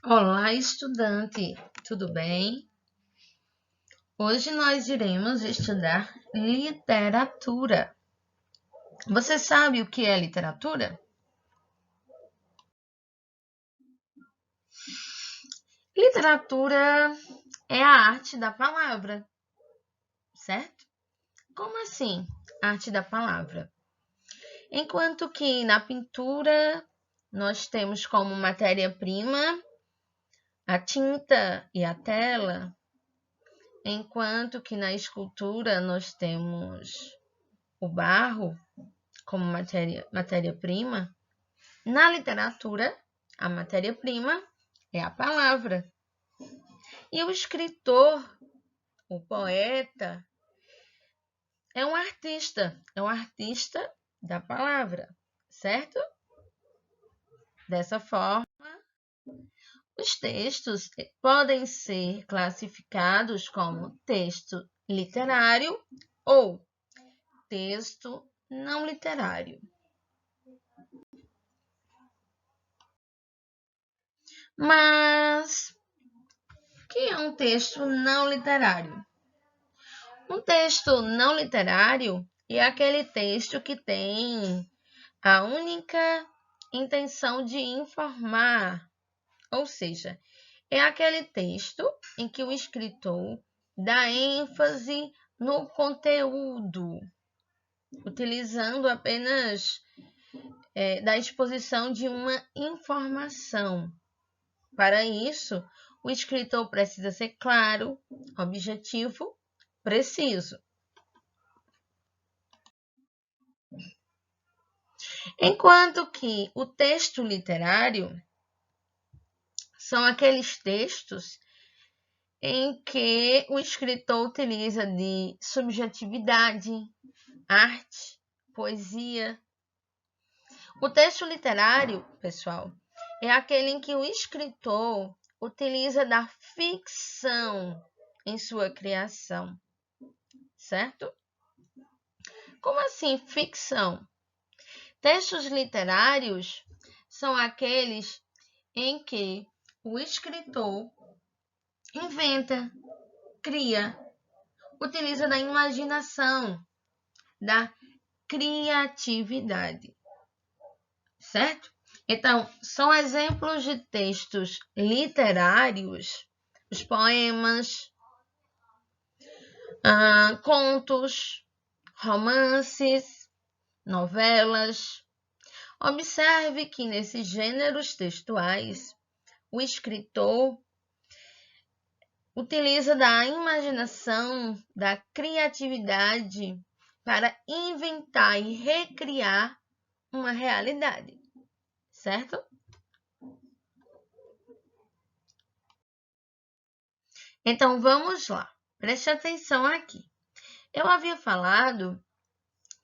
Olá, estudante, tudo bem? Hoje nós iremos estudar literatura. Você sabe o que é literatura? Literatura é a arte da palavra, certo? Como assim, arte da palavra? Enquanto que na pintura nós temos como matéria-prima a tinta e a tela, enquanto que na escultura nós temos o barro como matéria-prima, na literatura, a matéria-prima é a palavra. E o escritor, o poeta, é um artista da palavra, certo? Dessa forma, os textos podem ser classificados como texto literário ou texto não literário. Mas o que é um texto não literário? Um texto não literário é aquele texto que tem a única intenção de informar, ou seja, é aquele texto em que o escritor dá ênfase no conteúdo, utilizando apenas da exposição de uma informação. Para isso, o escritor precisa ser claro, objetivo, preciso. Enquanto que o texto literário são aqueles textos em que o escritor utiliza de subjetividade, arte, poesia. O texto literário, pessoal, é aquele em que o escritor utiliza da ficção em sua criação, certo? Como assim ficção? Textos literários são aqueles em que o escritor inventa, cria, utiliza da imaginação, da criatividade, certo? Então, são exemplos de textos literários, os poemas, contos, romances, novelas. Observe que nesses gêneros textuais, o escritor utiliza da imaginação, da criatividade para inventar e recriar uma realidade, certo? Então vamos lá, preste atenção aqui. Eu havia falado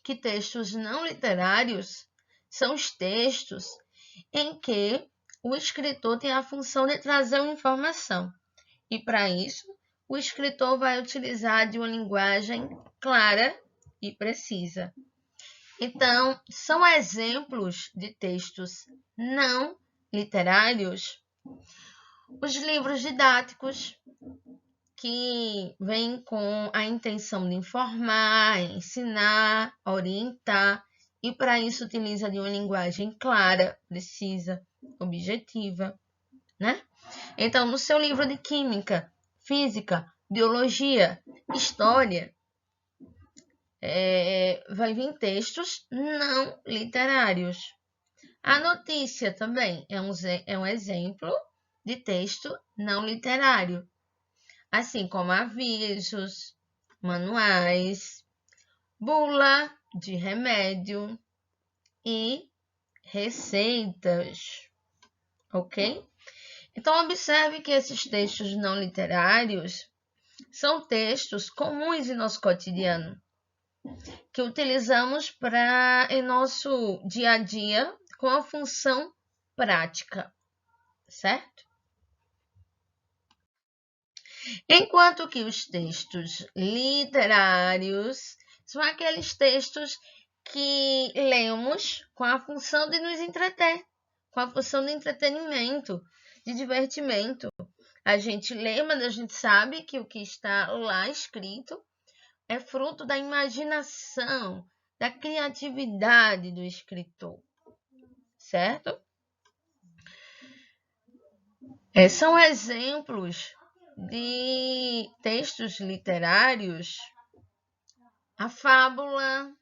que textos não literários são os textos em que o escritor tem a função de trazer uma informação. E para isso, o escritor vai utilizar de uma linguagem clara e precisa. Então, são exemplos de textos não literários os livros didáticos, que vêm com a intenção de informar, ensinar, orientar, e para isso utiliza de uma linguagem clara, precisa, objetiva, né? Então, no seu livro de química, física, biologia, história, vai vir textos não literários. A notícia também é um exemplo de texto não literário, assim como avisos, manuais, bula de remédio e receitas, ok? Então, observe que esses textos não literários são textos comuns em nosso cotidiano, que utilizamos em nosso dia a dia com a função prática, certo? Enquanto que os textos literários são aqueles textos que lemos com a função de nos entreter, com a função de entretenimento, de divertimento. A gente lê, mas a gente sabe que o que está lá escrito é fruto da imaginação, da criatividade do escritor, certo? São exemplos de textos literários. A fábula,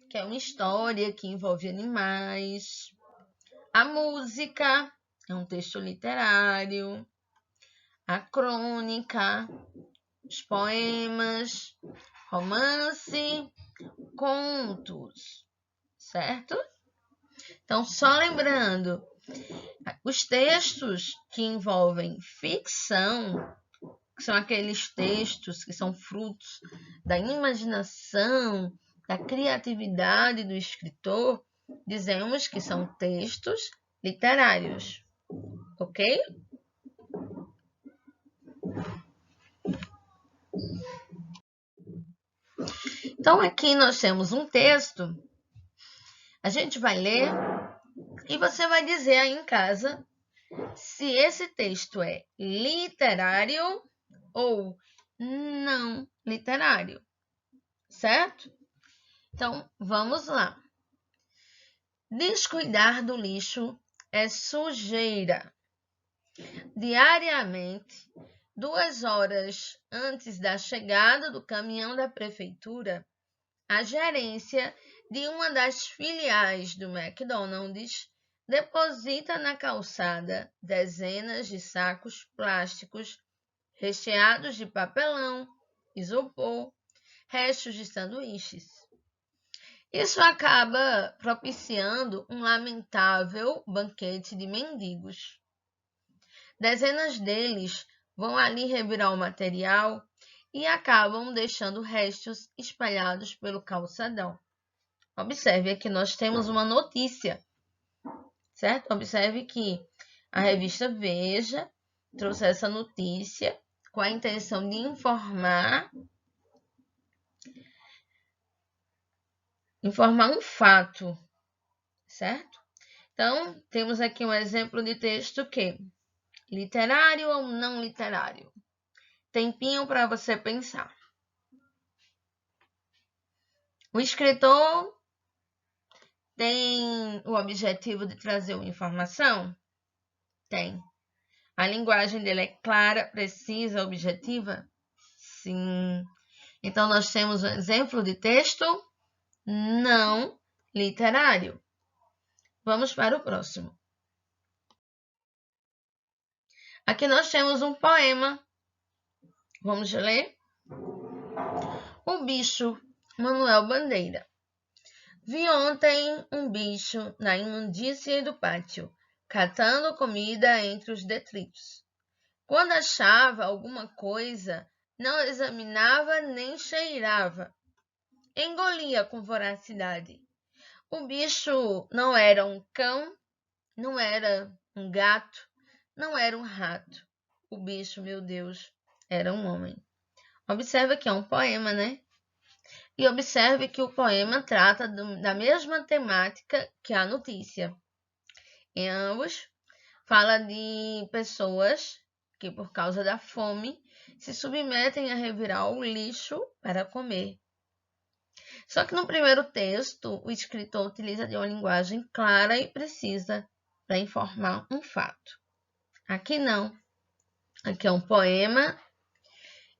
que é uma história que envolve animais. A música é um texto literário. A crônica, os poemas, romance, contos, certo? Então, só lembrando, os textos que envolvem ficção, que são aqueles textos que são frutos da imaginação, da criatividade do escritor, dizemos que são textos literários, ok? Então, aqui nós temos um texto, a gente vai ler e você vai dizer aí em casa se esse texto é literário ou não literário, certo? Então, vamos lá. Descuidar do lixo é sujeira. Diariamente, 2 horas antes da chegada do caminhão da prefeitura, a gerência de uma das filiais do McDonald's deposita na calçada dezenas de sacos plásticos recheados de papelão, isopor, restos de sanduíches. Isso acaba propiciando um lamentável banquete de mendigos. Dezenas deles vão ali revirar o material e acabam deixando restos espalhados pelo calçadão. Observe que nós temos uma notícia, certo? Observe que a revista Veja trouxe essa notícia com a intenção de informar um fato, certo? Então, temos aqui um exemplo de texto que literário ou não literário? Tempinho para você pensar. O escritor tem o objetivo de trazer uma informação? Tem. A linguagem dele é clara, precisa, objetiva? Sim. Então, nós temos um exemplo de texto não literário. Vamos para o próximo. Aqui nós temos um poema. Vamos ler? O bicho, Manuel Bandeira. Vi ontem um bicho na imundície do pátio, catando comida entre os detritos. Quando achava alguma coisa, não examinava nem cheirava. Engolia com voracidade. O bicho não era um cão, não era um gato, não era um rato. O bicho, meu Deus, era um homem. Observa que é um poema, né? E observe que o poema trata da mesma temática que a notícia. Em ambos, fala de pessoas que, por causa da fome, se submetem a revirar o lixo para comer. Só que no primeiro texto, o escritor utiliza de uma linguagem clara e precisa para informar um fato. Aqui não. Aqui é um poema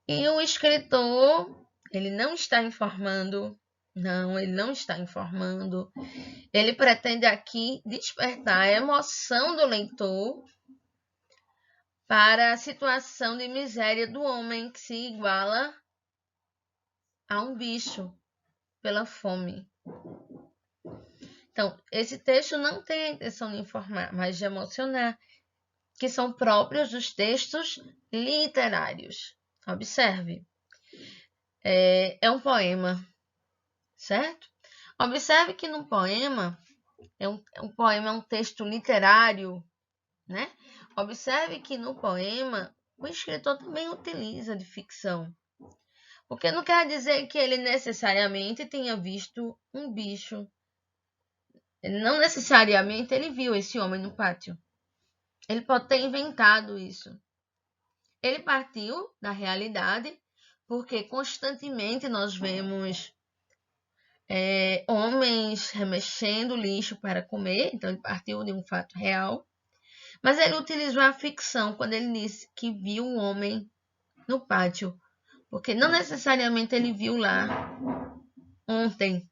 e o escritor, ele não está informando. Não, ele não está informando. Ele pretende aqui despertar a emoção do leitor para a situação de miséria do homem que se iguala a um bicho pela fome. Então, esse texto não tem a intenção de informar, mas de emocionar, que são próprios dos textos literários. Observe. É um poema, certo? Observe que no poema, um poema é um texto literário, né? Observe que no poema, o escritor também utiliza de ficção. Porque não quer dizer que ele necessariamente tenha visto um bicho Não necessariamente ele viu esse homem no pátio. Ele pode ter inventado isso. Ele partiu da realidade, porque constantemente nós vemos homens remexendo lixo para comer, então ele partiu de um fato real. Mas ele utilizou a ficção quando ele disse que viu um homem no pátio, porque não necessariamente ele viu lá ontem,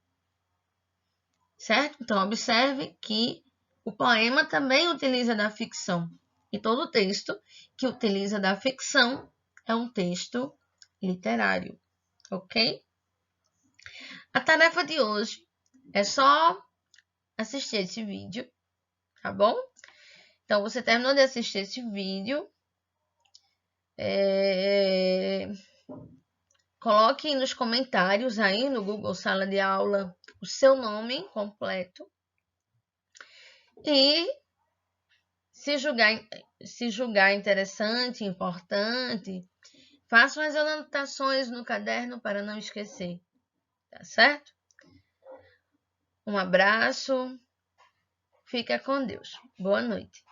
certo? Então, observe que o poema também utiliza da ficção. E todo texto que utiliza da ficção é um texto literário, ok? A tarefa de hoje é só assistir esse vídeo, tá bom? Então, você terminou de assistir esse vídeo. Coloque nos comentários aí no Google Sala de Aula o seu nome completo. E se julgar interessante, importante, faça umas anotações no caderno para não esquecer, tá certo? Um abraço, fica com Deus. Boa noite.